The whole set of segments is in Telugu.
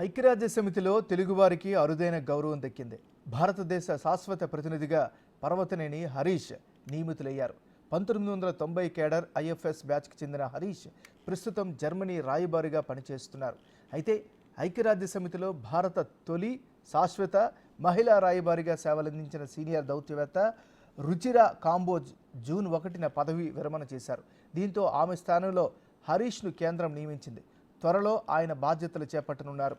ఐక్యరాజ్య సమితిలో తెలుగువారికి అరుదైన గౌరవం దక్కింది. భారతదేశ శాశ్వత ప్రతినిధిగా పర్వతనేని హరీష్ నియమితులయ్యారు. 1990 కేడర్ ఐఎఫ్ఎస్ బ్యాచ్కి చెందిన హరీష్ ప్రస్తుతం జర్మనీ రాయబారిగా పనిచేస్తున్నారు. అయితే ఐక్యరాజ్య సమితిలో భారత తొలి శాశ్వత మహిళా రాయబారిగా సేవలందించిన సీనియర్ దౌత్యవేత్త రుచిరా కాంబోజ్ జూన్ 1న పదవి విరమణ చేశారు. దీంతో ఆమె స్థానంలో హరీష్ను కేంద్రం నియమించింది. త్వరలో ఆయన బాధ్యతలు చేపట్టనున్నారు.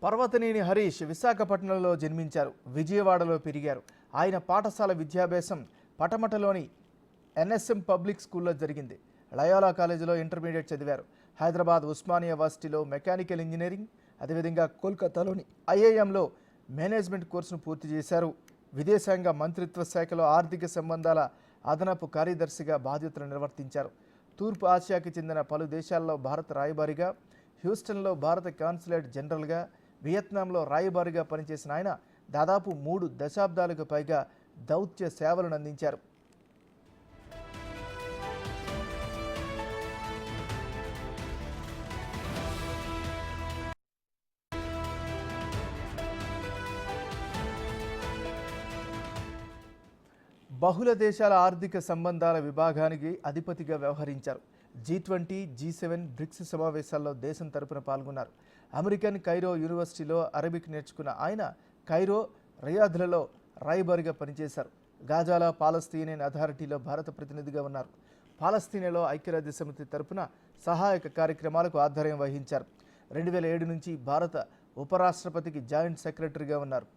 పర్వతనేని హరీష్ విశాఖపట్నంలో జన్మించారు. విజయవాడలో పెరిగారు. ఆయన పాఠశాల విద్యాభ్యాసం పటమటలోని ఎన్ఎస్ఎం పబ్లిక్ స్కూల్లో జరిగింది. లయోలా కాలేజీలో ఇంటర్మీడియట్ చదివారు. హైదరాబాద్ ఉస్మానియా యూనివర్సిటీలో మెకానికల్ ఇంజనీరింగ్, అదేవిధంగా కోల్కతాలోని ఐఐఎంలో మేనేజ్మెంట్ కోర్సును పూర్తి చేశారు. విదేశాంగ మంత్రిత్వ శాఖలో ఆర్థిక సంబంధాల అదనపు కార్యదర్శిగా బాధ్యతలు నిర్వర్తించారు. తూర్పు ఆసియాకి చెందిన పలు దేశాల్లో భారత రాయబారిగా, హ్యూస్టన్లో భారత కాన్సులేట్ జనరల్గా, వియత్నాంలో రాయబారిగా పనిచేసిన ఆయన దాదాపు 3 దశాబ్దాలకు పైగా దౌత్య సేవలను అందించారు. బహుళ దేశాల ఆర్థిక సంబంధాల విభాగానికి అధిపతిగా వ్యవహరించారు. G20, G7, బ్రిక్స్ సమావేశాల్లో దేశం తరపున పాల్గొన్నారు. అమెరికన్ కైరో యూనివర్సిటీలో అరబిక్ నేర్చుకున్న ఆయన కైరో, రియాద్లలో రాయబారిగా పనిచేశారు. గాజాలో పాలస్తీనియన్ అథారిటీలో భారత ప్రతినిధిగా ఉన్నారు. పాలస్తీనాలో ఐక్యరాజ్య సమితి తరపున సహాయక కార్యక్రమాలకు ఆధ్వర్యం వహించారు. 2007 నుంచి భారత ఉపరాష్ట్రపతికి జాయింట్ సెక్రటరీగా ఉన్నారు.